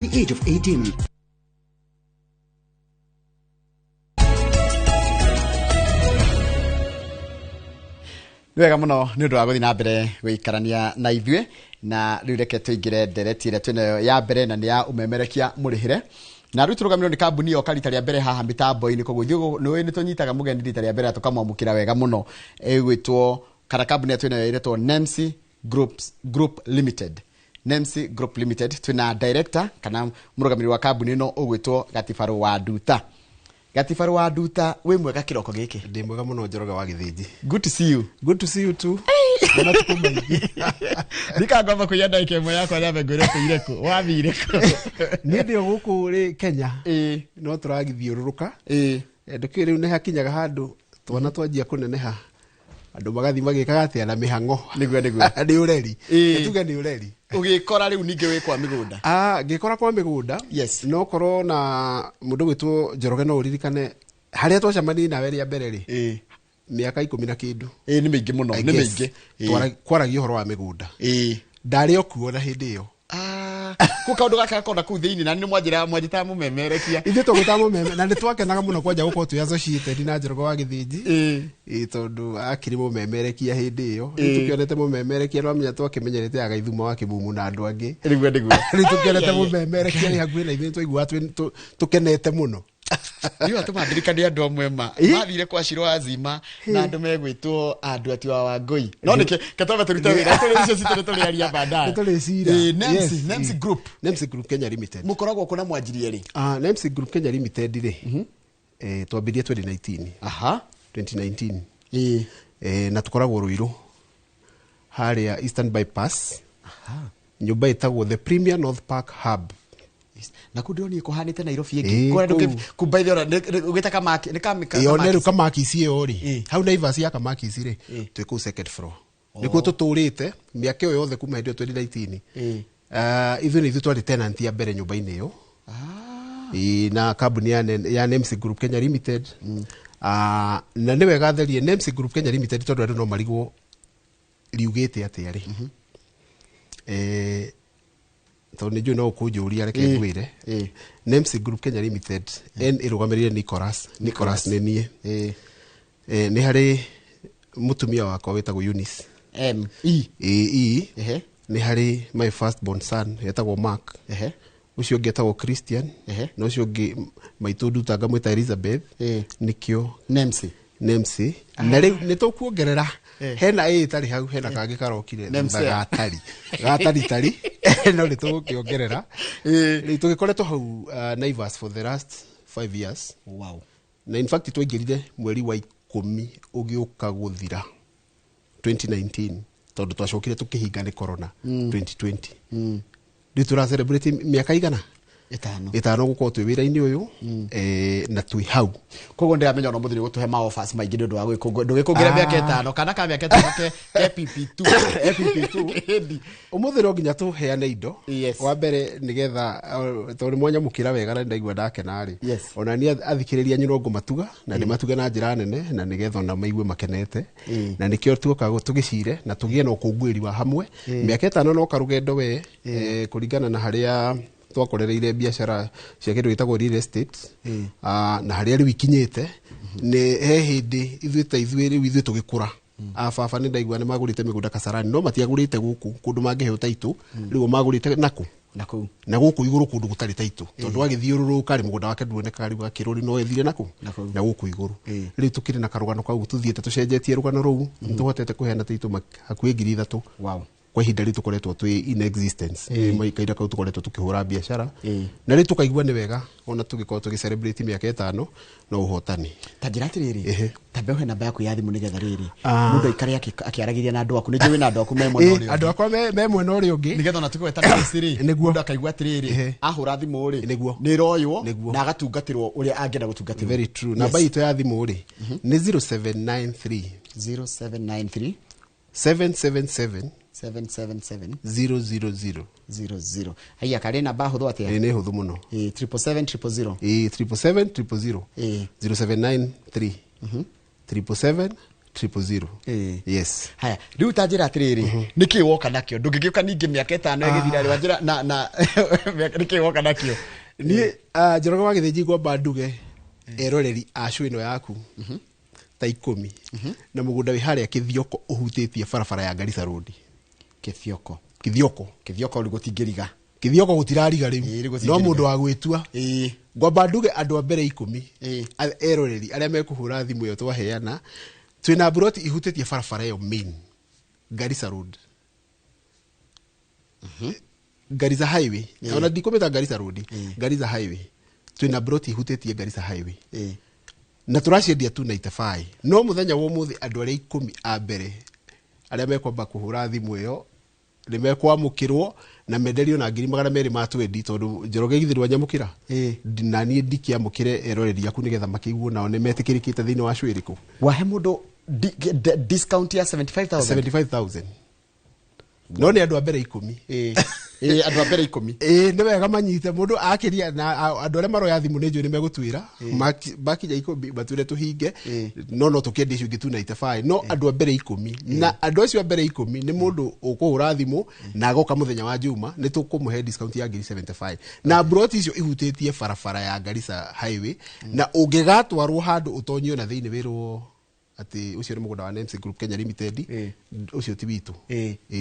the age of 18. Wega muno ni undu wa guthi na mbere guikarania na ithue na riu reke tuingire ndereti ire twinayo ya mbere na ni ya umemerekia murihire na riu turugamirwo ni kambuni yo karita ria mbere haha mitambo-ini koguo ithuĩ ni tunyitaga mugeni rita ria mbere tukamwamukira wega muno igwitwo kana kambuni twinayo iretwo NEMSI Group Limited. NEMSI Group Limited twina director kana murugamiri wa kambuni no ugwitwo Gatibaru wa Nduta. Gatibaru wa Nduta, we mwega kiroko giki? Ndi mwega muno Njoroge wa Githiji. Good to see you. Good to see you too. Ona tukumengi. Nikagomba kuyenda ikemo yako ya mbegure kuireko. Wabireko. Ni ndio guku ri Kenya. No turagithiururuka. Nduki riu ne hakinyaga handu twana twanjia kuneneha. Andu magathi magikaga atia na mihango. Niguo. Ndi ureri. Tuge ni ureri. Ugikora riu ninge we kwa migunda. Ngikora kwa migunda. Yes. No korwo na mundu gwitwo Njoroge no uririkane haria twacamani na weri ya mbere ri. Miaka 10 na kindu. Ni mingi muno, ni mingi. Twaragia uhoro wa migunda. Ndari okuo na hindi iyo. Ku kaundu gaka kona ku thiini na ni mwanjita mumemerekia. Ithe tugitamu meme na nitwakenaga muno kwanja gukorwo tu associated na Njoroge wa Githiji. Tondu akiri mumemerekia hindi iyo. Tukionete mumemerekia no menya twakimenyerete aga ithuma wa kibumu na andu angi. Niguo. Tukionete mumemerekia ri hakuhi na ithe twaigua tukenete muno. Ni watu madirikania andu amwe mathire kwa Shiro azima na andu megwitwo andu ati wa Wangui no nike kataba turuta wira tuli icio citore tuli aria baadaye tuli cira NEMSI Group Kenya Limited mukoragwo kuna mwanjirie ri NEMSI Group Kenya Limited ri twambirie 2019 na tukoragwo Ruiru haria Eastern Bypass nyumba itagwo the Premier North Park Hub na kudioni kuhanite Nairobi yengi kwa nduke kubaithe ora ugita kamaki ni kamika iyo neru kamaki cio ri hau Naivas ya kamaki ri twiku second floor nikuo tuturite miaka yo yothe kuma hindio 2019 even ithu twari tenant ya mbere nyumba-ini iyo na kambuni ya NEMSI Group Kenya Limited na ni wega therie NEMSI Group Kenya Limited tondu andu no marigwo riugite atia ri to ni no kunjuria reke ngwire NEMSI Group Kenya Limited irugamirire Nicholas nenie ni hari mutumia wakwa wetagwo Eunice ni hari my first born son wetagwo Mark ucio ngetagwo Christian na ucio ngi maitu ndutaga mwita Elizabeth nikio NEMSI na riu nitukuongerera hena itari hau hena kangi karokire gatari tari no nitugukiongerera tugikoretwo hau Naivas for the last 5 years. Wow. Na in fact twingirire mweri wa 10 ugiuka guthira 2019 tondu twacokire tukihinga ni corona 2020 riu tura celebrate miaka igana itano gukorwo twi wira-ini uyu na twi hau koguo ndiramenya no muthiri gutuhe ma offers maingi ndu wa gwikungire miaka itano kana ka miaka itano ke FPP2 umuthiri nginya tuheane indo wa mbere nigetha tondu mwanya mukira wega na ndaigua ndake nari ona ni athikiriria nyurongo matuga na ni matuga na njira nene na nigetha ona maigue makenete na nikio tuoka tugicire na tugie no kungwiri wa hamwe miaka itano no karugendo we kuringana na haria twakorereire biashara cia kindu gitagwo real estate na haria riu ikinyite ni he hindi ithuĩ riu tugikura baba ni ndaigua ni magurite migunda Kasarani no matiagurite guku kundu mangiheo taitu riu magurite na guku iguru kundu gutari taitu tondu agithiururuka ri mugunda wake nduoneka riu akiruri no ethire na guku iguru riu tukiri na karugano kau tuthiete tucenjetie rugano ruu tuhotete kuheana taitu hakuhi 3,000 wow kwa ihinda ritu koretwo twi in existence kaida kau tukoretwo tukihura biashara na ritu tukaigua ni wega ona tugikorwo tugicelebrate miaka 5 no uhotani tajirati riri tabeho namba yaku ya thimu nigetha riri mundu ikari akiaragiria na andu aku nijo wina andu aku memwe no ri andu akwa memwe no ri ungi nigetha ona tukweta siri mundu akaigua atiriri ahura thimu ri ni royo na agatungatirwo uria angenda gutungatirwo very true namba itu ya thimu ri ni 0793 777 000 haya kare na bahudho atia ni hudhu muno 777 079 3 777 000. Yes. Haya, riu ta njira atiriri niki woka nakio ndungigioka ningi miaka 5 igithira ri njira na niki woka nakio ni Njoroge wa Githĩnji ngwamba nduge eroreri acu ino yaku ta 10 na mugunda wi haria Kithioko uhutitie barabara ya Garissa Road. Kithioko ri gutingiriga Kithioko gutirariga riu no mundu wa gwitua ngwamba nduge andu a mbere 10 eroreri aria mekuhura thimu yo twaheana twina broti ihutitie barabara yo main Garissa Road. Garissa Highway ona ndikometa Garissa Road Garissa Highway twina broti ihutitie Garissa Highway na turaciendia 295 no muthenya wo muthi andu aria 10 a mbere aria mekwamba kuhura thimu yo ni mekwamukirwo na menderio na 200 ma 20 tondu Njoroge igithirwa nyamukira na nie ndikiamukire eroreri yaku nigetha makiguo nao ni metikirikite thiini wa cwiriku wahe mundu discount ya 75,000 no ni andu a mbere 10 andu a mbere 10 ni wega manyite mundu akiria na andu aria maroya thimu ni njui ni megutwira bakinya 10 batwire tuhinge no tukiendi icungi 295 no andu a mbere 10 na andu acio a mbere 10 ni mundu ukuhura thimu na agoka muthenya wa Juma ni tukumuhe discount ya 75 na broti icio ihutitie barabara ya Garissa Highway na ungigatwarwo handu utonyio na thiini wirwo ati ucio ni mugunda wa NMC Group Kenya Limited ucio ti witu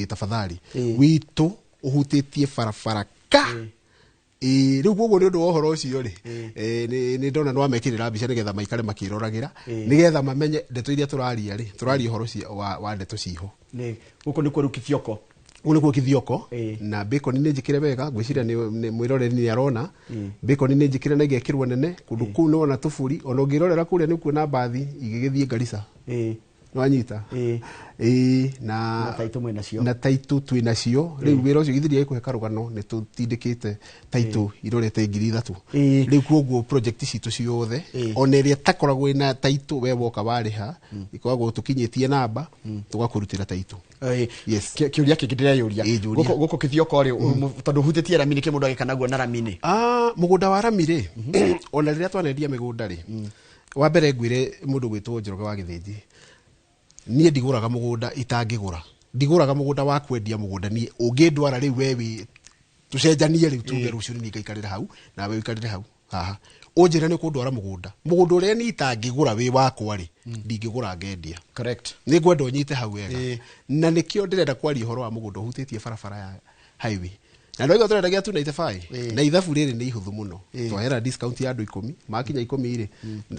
tafadhali witu uhutitie barabara ka riu gugu ni undu wa horo ucio ri ni ndona no amekirira mbica nigetha maikare makiroragira nigetha mamenye ndeto iria turaria ri turaria horo wa ndeto ciho guko ni ku Kithioko Ule Kithioko na Bacon ni njikire wega gwiciria ni mwiroreri ni arona Bacon ni njikire na igekirwo nene kundu ku no na tufuri ono ngirorera kuria ni kuona bathi igigithie Garissa no anyita na taitu mwe nacio na taitu twina cio riu wira ucio githiria ikuhe karugano ni tutindikite taitu irorete 3,000 riu koguo project citu ciothe oneria takoragwo ina taitu we woka wariha ikoragwo tukinyitie namba tugakurutira taitu yes kiuria kigidira yuria guko Kithioko ri tondu hutitie ramini ke mundu agikanaguo na ramini mugunda wa ramire ona riria twanendia migunda ri wa mbere ngwire mundu gwitwo Njoroge wa Githĩnji nie ndiguraga mugunda itangigura ndiguraga mugunda wa kwendia mugunda nie ungindwara riu wewe tucenjanie riu tuge rucio ni ngaikarira hau na we wikarire hau haha unjira ni kundwara mugunda uria ni itangigura wi wakwa ri ndingigura ngendia correct ni ngwenda unyite hau wega na nikio ndirenda kwaria horo wa mugunda hutitie barabara ya highway na ndio turendagia 295 na ithabu riri ni ihuthu muno twahera discount ya andu 10 makinya 10 ire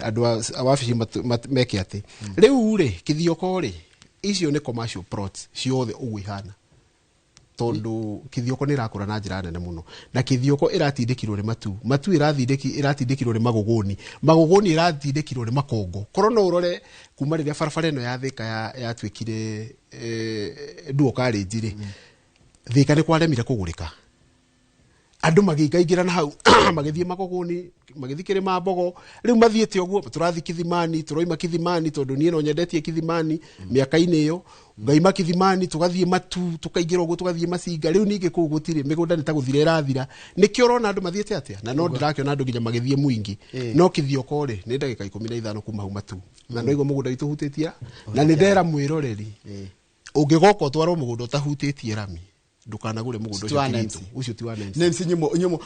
andu awabici meke ati riu ri Kithioko ri icio ni commercial plots ciothe uguihana tondu Kithioko ni rakura na njira nene muno na Kithioko iratindikirwo ri matu iratindikirwo ri magogoni iratindikirwo ri makongo korona urore kuma riria barabara ino ya Thika ya twikire duo college ri Thika ni kwaremire kugurika andu magiikaingira na hau magithie magogoni magithikire mambogo riu mathiete oguo turathi Kithimani turoima Kithimani tondu nie no nyendetie Kithimani miaka-ini iyo ngaima Kithimani tugathie matu tukaingira oguo tugathie Masinga riu ningi ku gutire migunda ni ta guthire rathira nikio rona andu mathiete atia na no ndirakiona andu nginya magithie Mwingi no Kithioko ri ni ndagika 15 kuma hau matu na no igo mugunda itu hutitia na ni ndera mwiroreri ungigoka twarwo mugunda utahutitie rami ndukanagure mugundo ucio ti wa NMC NMC nyumo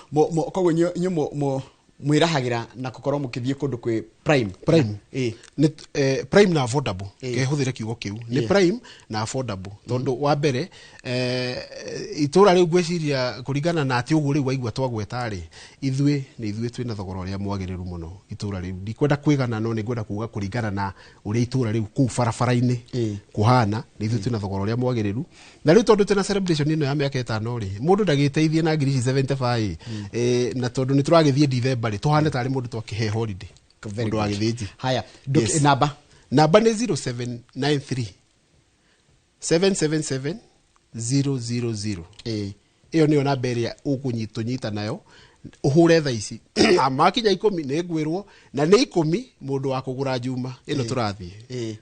koguo nyumo mwirahagira na gukorwo mukithie kundu kwi prime ni prime na affordable kehuthire kiugo kiu ni prime na affordable tondu wa mbere itura riu gweciria kuringana na ati ugu riu waigwa twagweta ri ithuĩ twina thogora uria mwagiriru muno itura riu ndikwenda kwigana no ni ngwenda kuga kuringana na uria itura riu ku barabara-ini kuhana ni ithuĩ twina thogora uria mwagiriru na riu tondu tena celebration ino ya miaka 5 ri mundu ndagiteithie na 75 na tondu ni turagithie December ri tuhane tari mundu twakihe holiday mundu wa Githĩnji haya namba ni 0793 777 000 iyo niyo namba iria ukunyita nayo uhure tha ici amakinya 10 ni ngwirwo na ni 10 mundu wa kugura Juma ino turathie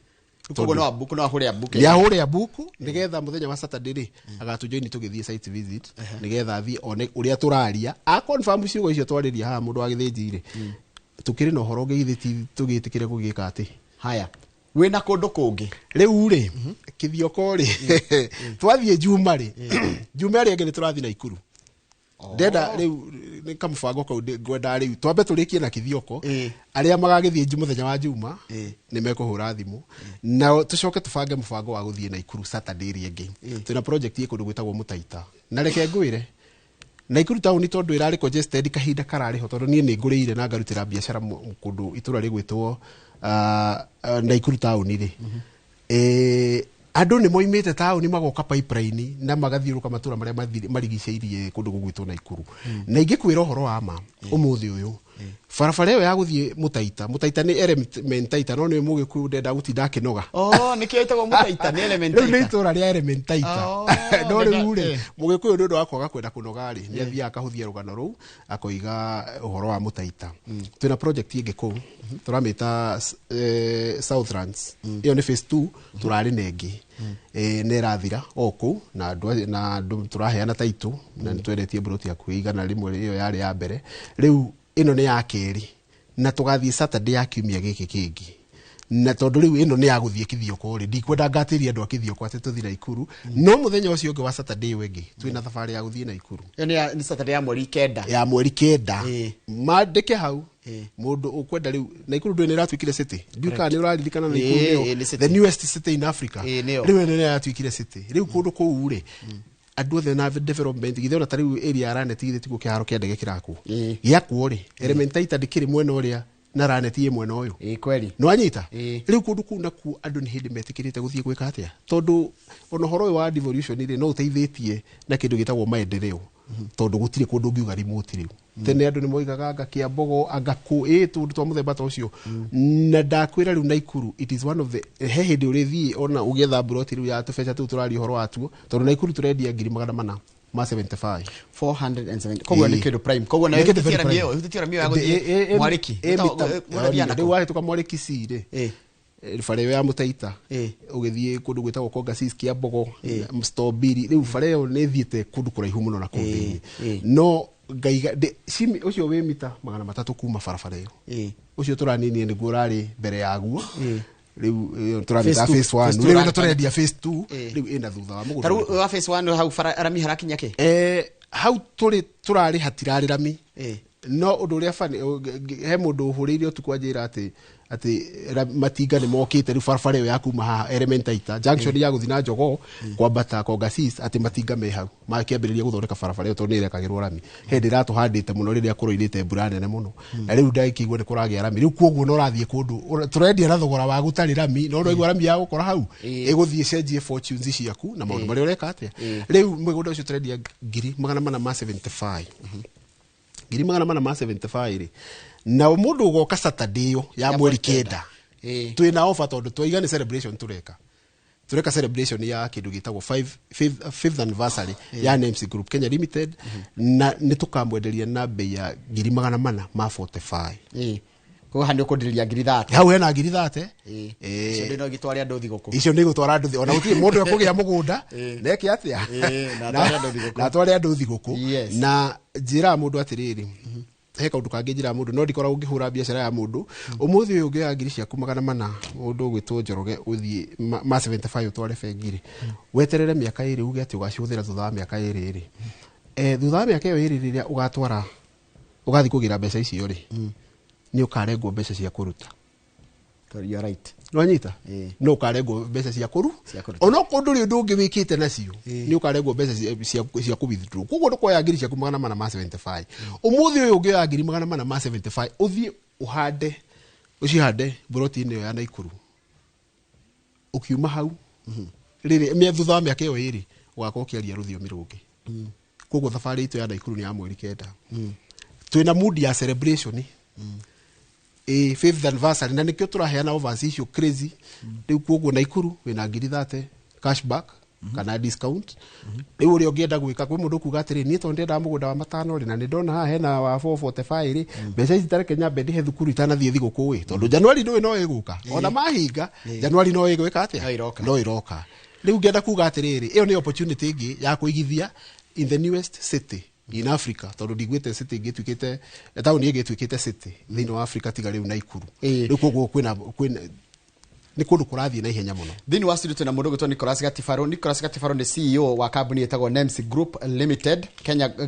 koguo no abuku no ahure abuku ya hure abuku nigetha muthenya wa Saturday ri agatujoini tugithie site visit nigetha athie one uria turaria a confirm ciugo icio twariria ha mundu wa Githĩnji ri tukiri no horo ngithiti tugitikire kugika ati haya wina kundu kungi riu ri kithioko ri twathie Juma ri Juma ri ngene turathi na Ikuru ndenda riu ni kamubango kau ngwenda riu twambe turikie na kithioko aria magagithie muthenya wa Juma ni mekuhura thimu na tucoke tubange mubango wa guthie na Ikuru Saturday ri ingi twina project ikundu gwitagwo Mutaita na reke ngwire na Ikuru town tondu irari congested kahinda karari ho tondu nie ni nguriire na ngarutira biashara kundu itura rigwitwo na Ikuru town ri andu ni moimite town magoka pipeline na magathiuruka matura maria marigiceirie kundu gugwitwo na Ikuru na ingikwira uhoro wa ma umuthi uyu barabara iyo ya guthie Mutaita ni Elementaita no ni Mugikuyu ndenda gutinda kinoga nikio itagwo Mutaita ni Elementaita ni itura ria Elementaita no riu ri Mugikuyu ndu akwaga kwenda kunoga ri ni athia akahuthia rugano ruu akoiga uhoro wa Mutaita twina project ingi kuu turamita Southlands iyo ni phase 2 turari nengi ne rathira oku na turaheana taitu na nitwendetie broti ya kuigana rimwe iyo yari ya mbere riu ino ni ya keri na tugathie Saturday ya kiumia giki kingi na tondu riu ino ni ya guthie kithioko ri ndikwenda ngatiria andu akithioko ati tuthira Ikuru no muthenya ucio ungi wa Saturday wengi twina thabari ya guthie na Ikuru iyo ni Saturday ya mweri 9 ya mweri 9 mandike hau mundu ukwenda riu na Ikuru ndwe ni ratwikire city nduka ni uraririkana na Ikuru the newest city in Africa riu ni ratwikire city riu kundu kuu ri andu othe na development githona tariu area ya Ranet githe tiguo kiharo kia ndege kiraku giakuo ri Elementaita ndikiri mwena uria na Ranet ye mwena uyu kweli no anyita riu kundu kuu naku andu ni hindi metikirite guthie gwika atia tondu ono horo wa devolution ri no uteithitie na kindu gitagwo maendeleo tondu gutire kundu ngiuga remote riu tene andu ni moigaga ngakia mbogo agaku tundu twa muthemba ta ucio na ndakwira riu na Ikuru it is one of the hehindi urithie ona ugetha broti riu ya tufecha tu turari horo watuo tondu na Ikuru turendia 400 ma 75 470 kogwa ni kido prime kogwa na hitira mio ya guthie mwariki riu wahe tukamwariki cire bare ya Mutaita ugithie kundu gwitagwo Kongasis kia mbogo Stobiri riu bare yo ni thiete kundu kuraihu muno na kuthi no ngaiga simi ucio we mita 300 kuma barabara iyo ucio turanini ni gurari mbere yaguo riu turamita phase 1 riu turendia phase 2 riu ina thutha wa mugundo taru wa phase 1 hau rami harakinya ki hau turari hatirari rami no undu ria fani he mundu uhuriire utukwa njira ati matinga ni mokite riu barabara iyo yakuma ha Elementaita junction ya guthina Njogo kwambata Kongasis ati matinga me hau makiambiriria guthondeka barabara iyo tondu irekagirwo rami hindi ratu handite muno riria kuroirite mbura nene muno na riu ndaikigwo ni kuragia rami riu kuoguo no rathie kundu turendia na thogora wa gutari rami no igwa rami ya gukora hau iguthie cenjie fortunes ciaku na maundu maria ureka atia riu mugunda ucio turendia 475 475 ri na mundu ugoka Saturday yo ya mweri 9 twina offer tondu twaigane celebration tureka celebration ya kindu gitagwo 5th anniversary ya NMC Group Kenya Limited na nitukamwenderia na bei ya 445 ko handi ukundiria 30 hau hena 30 icio ndino gitwari andu thiguku icio ni gutwara andu ona uti mundu akugia mugunda neki atia na twari andu thiguku na njira mundu atiriri he kaundu kangi njira mundu no ndikora ungihura biashara ya mundu umuthi uyu ngia ngiri ciaku 400 mundu gwitwo Njoroge uthie ma 75 utware bengiri weterere miaka iri uge ati ugaciuthira thutha wa miaka iri ri thutha wa miaka iyo iri riria ugatwara ugathi kugira mbeca icio ri ni ukarengwo mbeca cia kuruta you are right no anyita no ukarengwo mbeca cia kuru ona kundu ri undu wikite nacio ni ukarengwo mbeca cia kubithitru koguo ndukoya ngiri ciaku 475 umuthi uyu ungi ya ngiri 475 uthie uhande ucihande broti-ini ya Naikuru ukiuma hau riri me thutha wa miaka iyo iri ugakora ukiaria ruthiomi rungi koguo thabari itu ya Naikuru ni ya mweri 9 twina mood ya celebration 5th anniversary na nikio turaheana offers icio crazy riu koguo Naikuru wina 30 cashback kana discount riu uri ungienda gwika kwi mundu kuga atiri ni tonde nda mugunda wa matano ri na ni ndona ha hena wa 445 ri mbeca ici tareke nyambe ndihe thukuru itanathie thiguku wi tondu January ndui no iguka ona mahinga January no igwika atia no iroka riu ngienda kuga atiri iyo ni opportunity ingi ya kuigithia in the newest city in Africa tondu ndigwite city ngitwikite town ngitwikite city thini wa Africa tiga riu Naikuru riu koguo kwina ni kundu kurathie na ihenya muno. Thini wa studio tuna mundu gwitwo Nicholas Gatifaro. Nicholas Gatifaro ni CEO wa kambuni etagwo Nemsi Group Limited,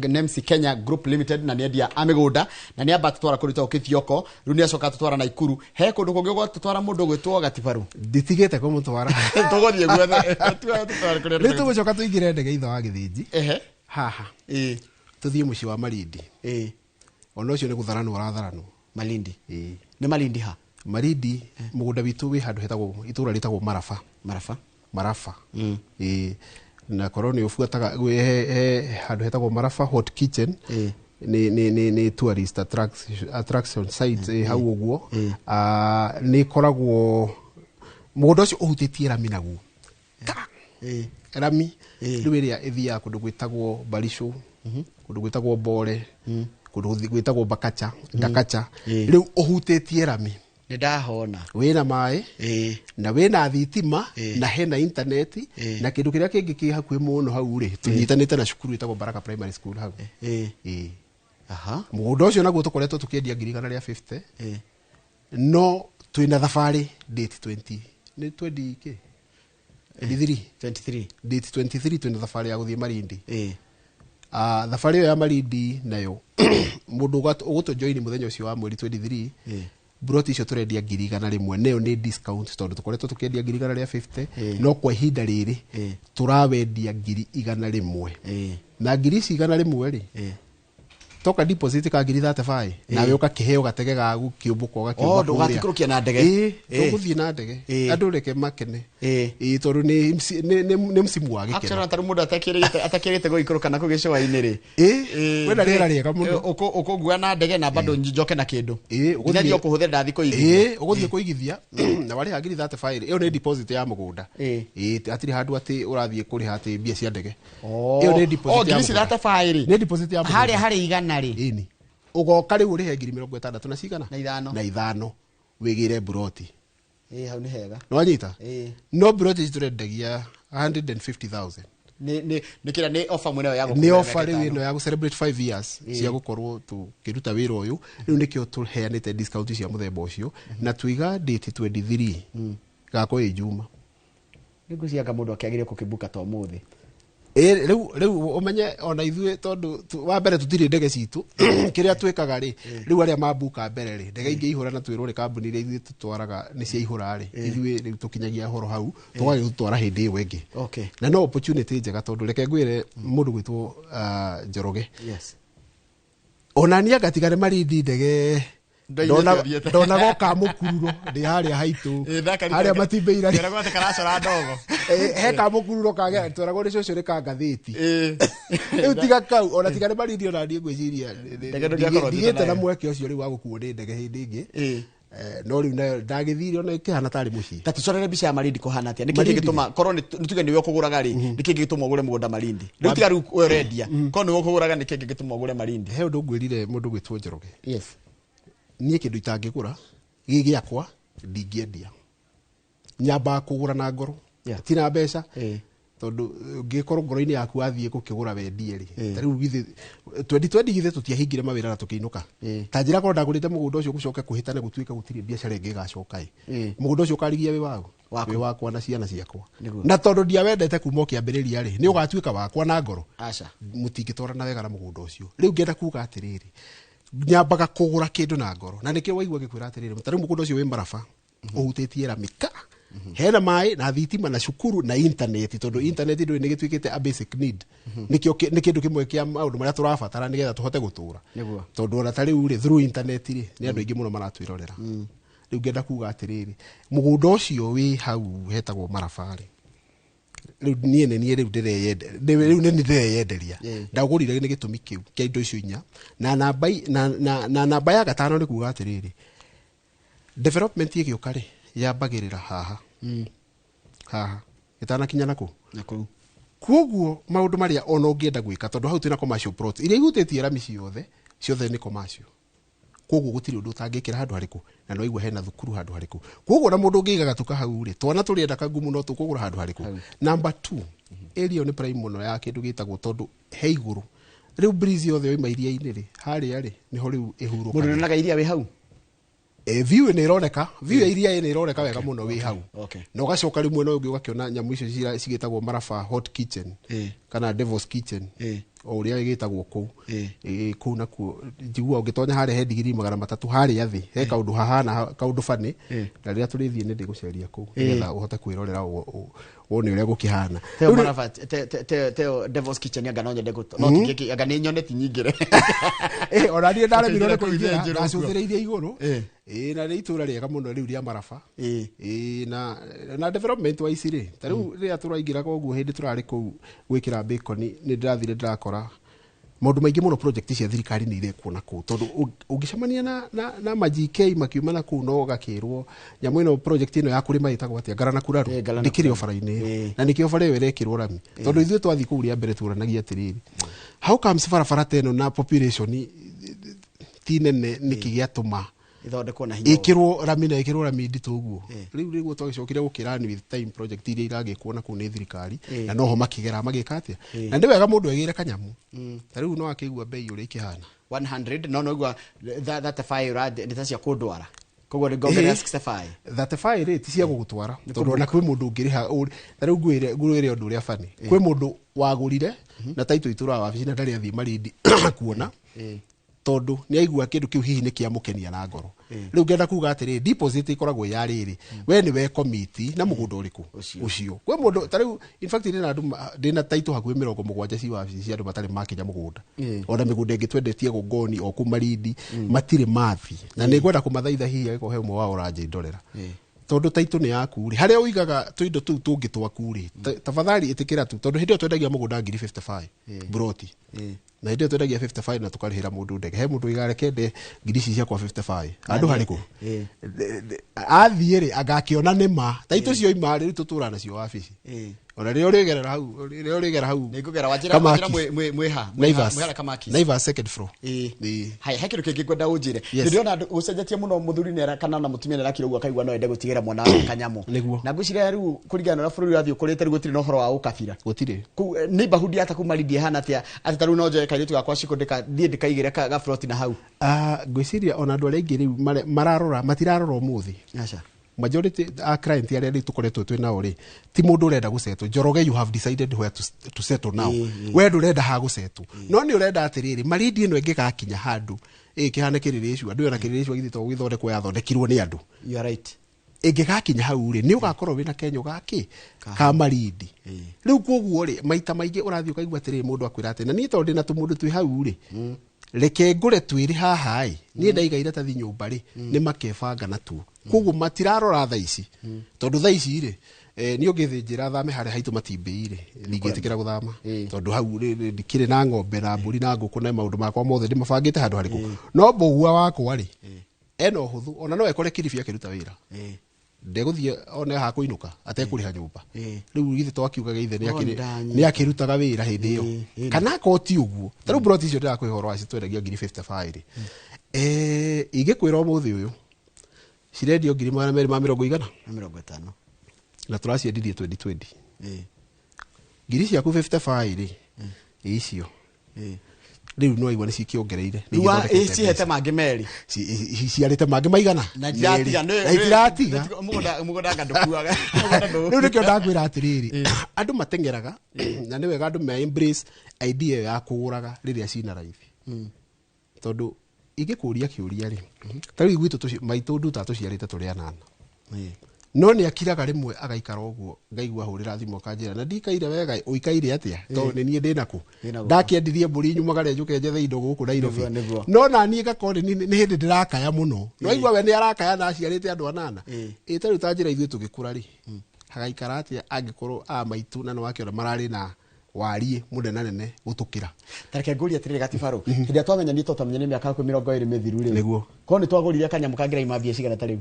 Nemsi Kenya Group Limited, na niendia amigunda na ni amba tutwara kurita ukithioko riu ni acoka tutwara Naikuru. He kundu kungi gwa tutwara mundu gwitwo Gatifaro nditigite ko mutwara tugothie gwethe tutwara kuria ni tugucoka tuingire ndege itho wa githiji haha tuthie muci wa Malindi ono ucio ni gutharanu waratharanu Malindi ni Malindi ha Marindi mugunda witu wi handu hetagwo itura litagwo Marafa na koroni ufuataga handu hetagwo Marafa Hot Kitchen ni tourist attraction site hau uguo ni koragwo mugunda ucio uhutitie rami naguo rami riwiria ithia kundu gwitagwo Barisho kundu gwitagwo Bore kundu gwitagwo Ndakacha riu uhutitie rami ni ndahona wina mai na wina thitima na hena internet na kindu kiria kingi ki hakuhi muno hau ri tunyitanite na cukuru itagwo Baraka Primary School hau aha mugunda ucio naguo tukoretwo tukiendia 150 no twina thabari date 20 ni 20 ke 23 date 23 twina thabari ya guthie Malindi thabari ya Malindi nayo mundu ugutu join muthenya ucio wa mweri 23 broti icio turendia 100 neyo ni discount tondu tukoretwo tukiendia 150 no kwa ihinda riri turawendia 100 na 100 ri toka deposit ka 35 nawe ukakiheo gatege gagu kiumbuko gakiumbuko ndugatikurukia na ndege tuguthie na ndege andu reke makene tondu ni msimu wa gikeno actually taru mundu atakirite guikuruka na kugicoa-ini ri wena rira riega muno ukugua na ndege na bado njoke na kindu nginya kuhuthira ndathi kuigithia uguthie kuigithia na wari hagiri 35 iyo ni deposit ya mugunda atiri handu ati urathie kuri hati bia cia ndege iyo ni deposit ya mugunda 35 ni deposit ya mugunda hari igana ri ugoka riu urihe 60,000 na cigana na ithano wigire broti hau ni hega no anyita no broti turendagia 150,000 ni kira ni offer mwene ya ni offer riu ino ya gu celebrate 5 years cia gukorwo tukiruta wira uyu riu nikio tuheanite discount cia muthemba ucio na tuiga date 23 gako ijuma nigucianga mundu akiagiria kukibuka to muthi riu umenye ona ithue tondu wa mbere tutiri ndege citu kiria twikaga ri riu aria mabuka mbere ri ndege ingi ihura na twirwo ri kambuni ri ithue tutwaraga ni cia ihura ri ithue riu tukinyagia horo hau twage gutwara hindi iyo ingi na no opportunity njega tondu reke ngwire mundu gwitwo Njoroge ona ni agatigare Malindi ndege ndona goka mukururo ndi haria haitu haria matimbeira ri ndera karacora ndogo he ka mukururo kage twaragwo ni cocio ri ka ngathiti riu tiga kau ona tigare Malindi ona ndie gwiciria ndigite na mweke ucio ri wa gukuo ni ndege hindi ingi no riu nayo ndagithire ona ikihana tari mucii tatucorere mbica ya Malindi kuhana atia niki gituma korwo ni tuge niwe kuguraga ri niki gituma ugure mugunda Malindi riu tiga riu urendia korwo niwe kuguraga niki gituma ugure Malindi he undu ngwirire mundu gwitwo Njoroge nie kindu itangigura gigiakwa ndingiendia nyamba kugura na ngoro tina mbeca tondu ngikorwo ngoro-ini yaku athie gukigura wendie ri tariu githi 2020 githi tutiahingire mawira na tukiinuka ta njira korwo ndagurite mugunda ucio gucoke kuhitane gutwika gutiri biacara ingi gacoka mugunda ucio ukarigia wi wagu wi wakwa na ciana ciakwa na tondu ndiawendete kuma ukiambiriria ri ni ugatwika wakwa na ngoro aca mutingitwarana wega na mugunda ucio riu ngenda kuga atiriri nyambaga kugura kindu na ngoro na nikio waigua gikwira atiriri mutari mugunda ucio wi Marafa uhutitie ramika hena mai na thitima na cukuru na internet tondu internet ndu ni gitwikite a basic need nikio ni kindu kimwe kia maundu maria turabatara nigetha tuhote gutura tondu ona tari uri through internet ri ni andu ingi muno maratwirorera riu ngenda kuga atiriri mugunda ucio wi hau hetagwo Marafa ri riu nie riu ndireyenderia ndagurire ni gitumi kiu kia indo icio inya na namba ya gatano ni kuga atiriri development igiuka ri yambagirira haha itana kinya naku kuoguo maundu maria ona ungienda gwika tondu hau twina commercial plots iria ihutitie rami ciothe ni commercial kuoguo gutiri undu utangikira handu hariku na no igwa hena thukuru handu hariku kuoguo na mundu ungiiga gatuka hau ri twana turienda kagumu no tukugura handu hariku number 2 area ni prime muno ya kindu gitagwo tondu he iguru riu breeze yothe oima iria-ini ri haria ri niho riu ihuru mundu naga iria wi hau view ni ironeka view iria ni ironeka wega muno wi hau na ugacoka rimwe no ungi ugakiona nyamu icio cigitagwo Maraba Hot Kitchen kana Devil's Kitchen o uria igitagwo ku na ku njigua ungitonya hare he digiri 300 hare athi he kaundu hahana kaundu fani na riria turithie ni ndiguceria ku getha uhote kwirorera wone uria gukihana Theo Maraba Theo Devil's Kitchen anga no nyende no tingiki anga ni nyoneti nyingire ona ni ndare mirore kuingira ndacuthiriirie iguru na ni itura riega muno riu ria Maraba na development wa isiri tariu riria turaingira koguo hindi turari ku gwikira bacon ni ndirathire ndirakora maundu maingi muno project cia thirikari ni irekuona ku tondu ungicemania na majike makiumana ku no gakirwo nyamu ino project ino ya kurima itagwo atia Ngarana Kuraru ndikirio faraini na nikio fara iyo irekirwo rami tondu ithuĩ twathi ku ria mbere turanagia atiriri how comes farafara teno na population tinene nikigiatuma ithondekwo na hinya ikirwo rami nditu uguo riu twagicokire gukirani with time project iria iragikuona ku ni thirikari na noho makigera magika atia na ndi wega mundu egire kanyamu tariu no akigua bei uri kihana 100 no igua that fire rad nditacia kundwara koguo ni ngombe 65 that fire rate cia gugutwara tondu na kwi mundu ngiriha tariu ngwire undu uria fani kwi mundu wagurire na taito itura wa bicina ndari athi marindi kuona tondu ni aigua kindu kiu hihi ni kiamukenia na ngoro riu ngenda kuga atiri deposit ikoragwo ya riri we ni we committee na mugunda uriku ucio kwe mundu tariu in fact ni andu ndina taito hakuhi 70 ci wa cia andu batari makinya mugunda ona migunda ingi twendetie gongoni o kumarindi matire mathi na ni ngwenda kumathaitha hihi agiko he umwe wa oranje ndorera tondu taito ni yaku ri haria uigaga tuindo tu tungi twaku ri tafadhali itikira tu tondu hindi twendagia mugunda 55 broti na hindi twendagia 55 na tukarihira mundu ndege he mundu igare kende ngirici cia kwa 55 andu hariku athiire agakiona nima taito cio imari tutura nacio wabici ona rio rigerera hau ningugera wajira mweha Naivas second floor hai hakiru kingi kwenda unjire ndiona ucenjetie muno muthuri nera kana na mutumia nera kirugu akaigua no ende gutigira mwana wa kanyamu na ngwicira riu kurigana na bururi rathi ukurite riu gutiri no horo wa ukabira gutiri ni bahudi ata kumarindie hana atia ati taru no njoe kairitu gakwa cikundika thie ndikaigire ga float na hau ngwiciria ona andu aria ingi riu mararora matirarora umuthi acha majority a client aria ri tukoretwo twina uri ti mundu urenda gusetwo Njoroge you have decided where to settle now we ndurenda ha gusetwo no ni urenda atiriri marindi ino ingigakinya handu kihane kiriricu andu ona kiriricu githito gwithondekwo yathondekirwo ni andu you are right ingigakinya hau ri ni ugakorwo wina kenyo gaki ka marindi riu koguo ri maita maingi urathi ukaigua atiriri mundu akwira ati na ni tondu na tumundu twi hau ri reke ngure twiri haha ni ndaigaire ta thi nyumba ri ni makebanga na tu koguo matirarora tha ici tondu tha ici ri ni ungithinjira thame hare haitu matimbiri ningitikira guthama tondu hau ndikire na ng'ombe na mburi na nguku na maundu makwa mothe ndimabangite handu hariku no mbogua wakwa ri eno huthu ona no ekore kiribi akiruta wira ndeguthie ona ha kuinuka atekuriha nyumba riu githi twakiuga geithe ni akirutaga wira hindi iyo kana koti uguo tariu broti icio ndira kwihoro aci twendagia 55 igikwira umuthi uyu cirendio 250 na turaciendirie 2020 ngiri ciaku 55 ri icio riu no igwa ni cikiongereire ni cihete mangi meri ciarite mangi maigana na iratiga mugunda ngadukuaga riu nikio ndakwira atiriri andu matengeraga na ni wega andu me embrace idea ya kuguraga riria cina raithi tondu igikuria kiuria ri tari gwitu maitu nduta tuciarite turi anana no ni akiraga rimwe agaikara uguo ngaigua hurira thimu kanjira na ndikaire wega uikaire atia to ni nie ndinaku ndakiendirie mburi nyumagare njuke njethe indo guku Nairobi no na nie gakore ni hindi ndirakaya muno no igua we ni arakaya na aciarite andu anana tari utanjira ithuĩ tugikura ri hagaikara atia angikorwo maitu na no wakiona marari na warie munenanene gutukira tareke nguri atirire gatibaru hindia twamenya ni totamenya ni miaka 20 mithiru ri niguo ko ni twagurire kanyamu kangira imambia cigana tariu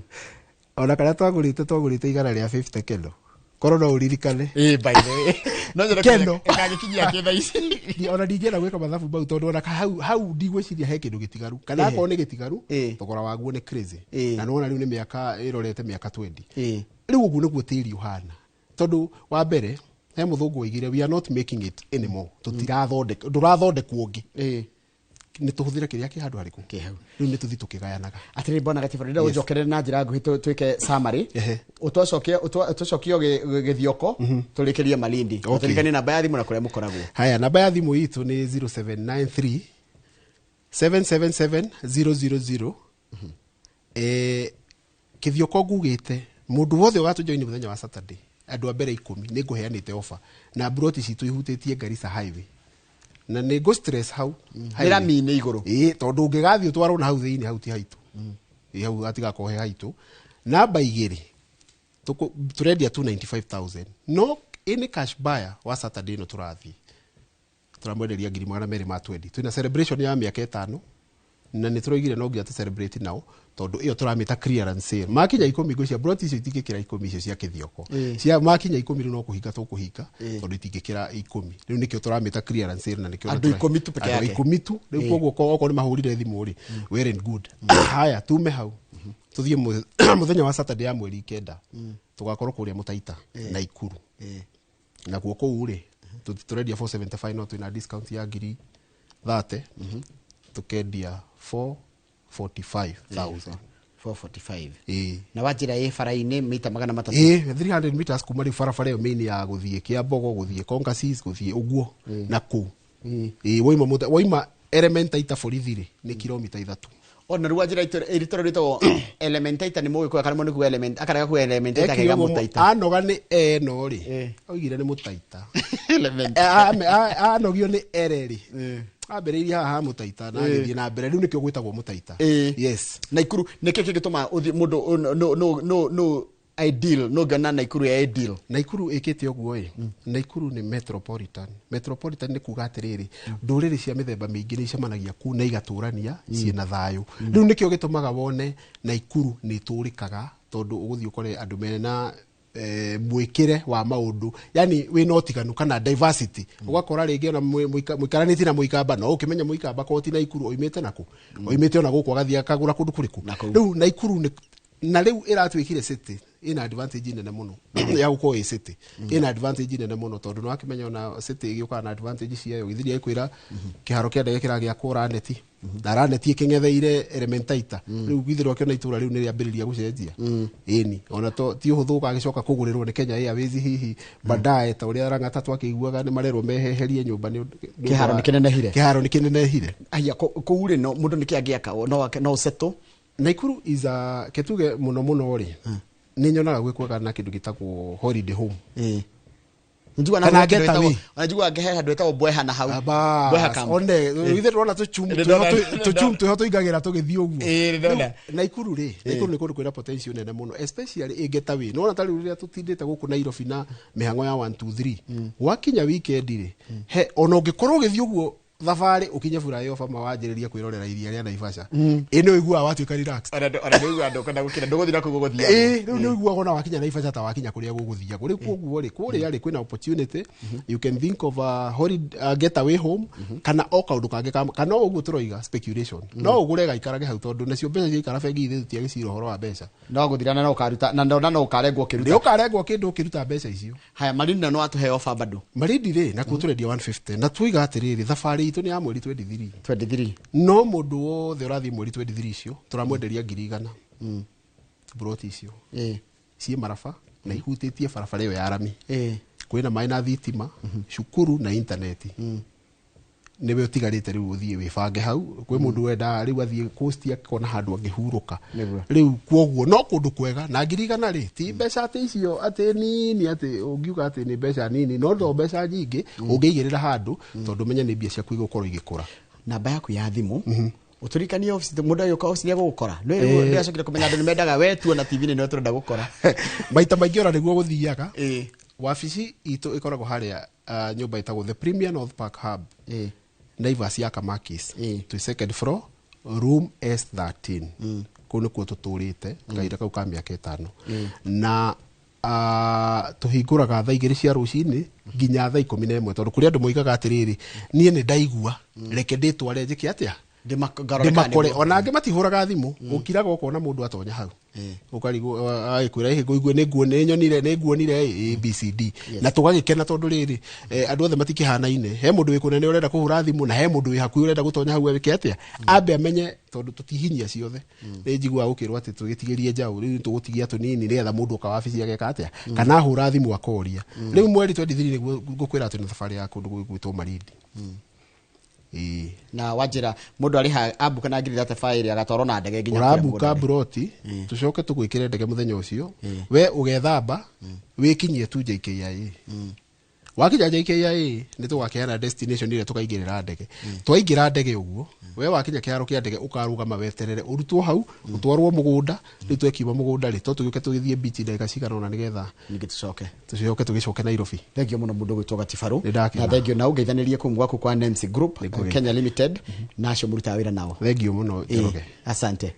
ona kana twagurite igana ria 50 kendo koro no uririkane by the way no njira kendo kagikinyia kitha ici ona ndingena gwika mathabu bau tondu ona hau ndigwiciria he kindu gitigaru kana ko ni gitigaru thogora waguo ni crazy na nona riu ni miaka irorete miaka 20 riu uguo niguo tiri uhana tondu wa mbere he muthungu oigire we are not making it anymore tutirathondeka ndurathondekwo ngi nĩ tũhũthĩre kĩrĩa kĩ handũ harĩkũ kĩ hau rĩu nĩ tũthi tũkĩgayanaga atĩrĩ bona gatiba rĩrĩa ũnjokerere na njĩra nguhĩ twĩke summary ũtũcokie gĩthioko tũrĩkĩrie Malindi tũrĩkanie namba ya thimũ na kũrĩa mũkoragwo haya namba ya thimũ itũ nĩ 0793 777 000 kĩthioko ngugĩte mũndũ wothe ũgatũjoini mũthenya wa Saturday andũ a mbere 10 nĩ ngũheanĩte offer na broti citũ ihutĩtie Garissa highway na nĩ go stress hau Rami nĩ igũrũ tondũ ũngĩgathiĩ ũtwarwo na hau thĩinĩ hau ti haitũ hau atigakohe haitũ namba 2 tũrendia 295,000 no any cash buyer wa Saturday no tũrathiĩ turamwenderia 220 twina celebration ya mĩaka 5 na nĩ tũroigire no nginya tũ celebrate nao tondu iyo turamita clearance sale makinya 10 ngũcia broti icio itingĩkĩra 10 icio cia kĩthioko cia makinya 10 no kũhinga tũkũhinga tondu itingĩkĩra 10 rĩu nĩkĩo turamita clearance sale na nĩkĩo andũ 10 tu peke yake 10 tu rĩu koguo okorwo nĩ mahũrire thimũ rĩ well and good haya tume hau tuthiĩ mũthenya wa Saturday ya mweri 9 tugakorwo kũrĩa Mũtaita na Ikuru na guoko ure turendia 475 no twina discount ya 30 tukendia 445,000 445 na wajira faraine mita 300 300 meters kuma ri farafara yo mini ya guthie Kiambogo guthie Kongasis guthie uguo na ku woima Elementaita forithire ni kilomita 3 ona ruwa jira iritora rito Elementaita ni muwe kwa kana ku element akaraga ku Elementaita kaga Mutaita anoga ni no ri oigire ni Mutaita element anogio ni ereri ambĩrĩirie haha Mũtaita na agĩthiĩ na mbere rĩu nĩkĩo gwĩtagwo Mũtaita yes na Ikuru nĩkĩo kĩngĩtũma mũndũ no ideal no gana na Ikuru ya ideal na Ikuru ĩkĩte ũguo na Ikuru nĩ metropolitan nĩ kuga atĩrĩrĩ ndũrĩrĩ cia mĩthemba mĩingĩ nĩ icemanagia ku na igatũrania ciĩna thayũ rĩu nĩkĩo gĩtũmaga wone na Ikuru nĩ tũrĩkaga tondũ ũgũthiĩ ũkore andũ mena mwikire wa maundu yani we no tiganu kana diversity ugakora rĩngĩ ona muikaranĩtie na muikamba no ukimenya muikamba koti na Ikuru oimĩte nako oimĩte ona gũkũ agathia kagura kũndũ kũrĩkũ rĩu na Ikuru na rĩu ĩratwĩkire city ina advantage nene muno ya gũkorwo city ina advantage nene muno tondũ no akimenya ona city ĩgĩũka na advantage ciayo githiri ĩkwĩra kĩharo kĩa ndege kĩragĩa kũra neti na raneti ĩkĩng'etheire Elementaita rĩu githiri wakĩona itũra rĩu nĩ rĩambĩrĩria gũcenjia ĩni ona ti ũhũthũ ũgagĩcoka kũgũrĩrwo nĩ Kenya Airways hihi baadaye ta ũrĩa Rang'ata twakĩiguaga nĩ marerwo meheherie nyũmba nĩ kĩharo nĩ kĩnenehire aya kũure no mũndũ nĩ kĩangĩaka no settle na Ikuru iza ketuge muno ri ni nyonaga gwĩkwaga na kĩndũ gĩtagwo holiday home njugwa na ngetawi anajua ngehe handũ etagwo Bweha na hau Bweha camp one ithe rona tuchum tuhoto igagira tugithii uguo na Ikuru ri Ikuru ni kundu kwina potential nene muno especially ingetawi no ona tari rĩrĩa tutindĩte gũkũ Nairobi na mĩhango ya 1 2 3 wakinya weekend ri he ona ũngĩkorwo ũgĩthii uguo thabarĩ ukinye flyover mawanjĩrĩria kwĩrorera iria rĩa Naivasha ĩno igua watuĩka relax ona nĩigua andũ kana gũkira ndũgũthira kũgũthia rĩu nĩigua ona wakinya Naivasha ta wakinya kũrĩa gũgũthia kũrĩ kũguo rĩ kũrĩa rĩ kwĩna opportunity you can think of a holiday getaway home kana o kaũndũ kangĩ kana ũguo tũroiga speculation no ũgũre gaikarage hau tondũ nacio mbeca ciikara bengi ithe tutiagĩcira ũhoro wa mbeca no gũthirana no ũkaruta na no ũkarengwo kĩndũ ũkĩruta mbeca icio haya Malindi no atuhe offer bado Malindi rĩ na kuturendia 150 na tuiga atĩrĩrĩ thabarĩ itũ nĩ ya mweri 23 no mũndũ wothe ũrathiĩ mweri 23 icio turamwenderia 100 broti icio ciĩ maraba na ihutĩtie barabara ĩyo ya rami kwĩna maĩ na thitima cukuru na intaneti nĩwe ũtigarĩte rĩu ũthiĩ wĩbange hau kwĩ mũndũ wenda rĩu athiĩ coast akona handũ angĩhurũka rĩu kwoguo no kũndũ kwega na 100 rĩ ti mbeca atĩ icio atĩ nini atĩ ũngiuga atĩ nĩ mbeca nini no ndo mbeca nyingĩ ũngĩigĩrĩra handũ tondũ menya nĩ mbia ciaku igũkorwo igĩkũra namba yaku ya thimũ uturikanie office mũndũ yoka office nĩ gũgũkora nĩ acokire kũmenya andũ nĩ mendaga wetu na TV nĩ tũrenda gũkora maita maingĩ ora nĩguo gũthiaga wabici itũ ĩkoragwo harĩa nyũmba ĩtagwo the Premier North Park Hub Naivas ya Kamakis to second floor room S13 kũu nĩkuo tũtũrĩte kahinda kau ka mĩaka 5 na tuhingũraga thaa 2 cia rũcinĩ nginya thaa 11 tondũ kũrĩ andũ moigaga atĩrĩrĩ niĩ nĩ ndaigua reke ndĩtware njĩke atĩa ndimakore ona ange matihuraga thimu ukiraga ukona mundu atonya hau ukarigo agikwira ihigo niguo niguonire ABCD na tugagikena tondu riri andu othe matikihanaine he mundu wikunene urenda kuhura thimu na he mundu wi hakuhi urenda gutonya hau wike atia ambe amenye tondu tutihinyia ciothe ni njigua ukirwa ati tugitigirie njau riu tugutigia tunini nigetha mundu kawabici ageka atia kana hura thimu akoria riu mweri 23 niguo ngukwira ati ni safari ya kundu gwitwo Marindi na wajira mundu ari abuka na ngiri data file agatwaro na ndege nginya abuka broti tucoke tugwikire ndege muthenya ucio we ugethamba wikinyie tu JKIA wakinya JKIA ni tugwakiana destination ile tukaingirira ndege twaingira ndege uguo we wakinya kiaro kia ndege ukarugama weterere urutwo hau utwarwo mugunda ni twekiwa mugunda ri to tugiuke tugithie beach ndega cigana na nigetha tucoke tugicoke Nairobi. Thengio muno mundu gwitwo Gatifaru na thengio na ugeithanirie kumwaku kwa NMC Group Kenya Limited na acio muruta wira nao. Thengio muno Njoroge. Asante.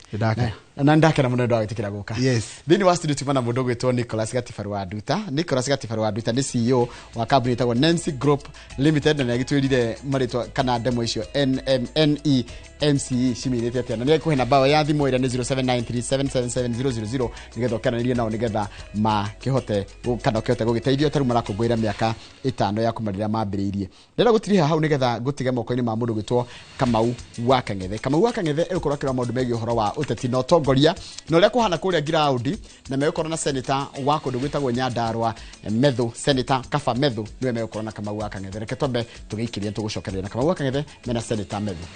Na ndakena muno ndo agitikira guka. Yes. Thini wa studio tumana mundu gwitwo Nicholas Gatifaru wa Nduta. Nicholas Gatifaru wa Nduta ni CEO wa company itagwo NMC Group Limited na agitwirire maritwa kana demo icio NMNE MCE cimirite atia na ni kuhe namba ya thimu ira ni 0793777000 nigetha kananirie nao nigetha makihote kana kihote gugiteithio taru marakungwira miaka 5 ya kumarira mambiriirie ndera gutiriha hau nigetha gutige moko-ini ma mundu gwitwo Kamau wa Kang'ethe. Kamau wa Kang'ethe ukorwa kira maundu megi uhoro wa uteti no tongoria no ria kuhana kuria ground na megukora na senator wa kundu gwitagwo Nyandarua Methu Senator Kaba Methu niwe megukora na Kamau wa Kang'ethe. Reke tombe tugiikiria tugucokerera na Kamau wa Kang'ethe mena Senator Methu.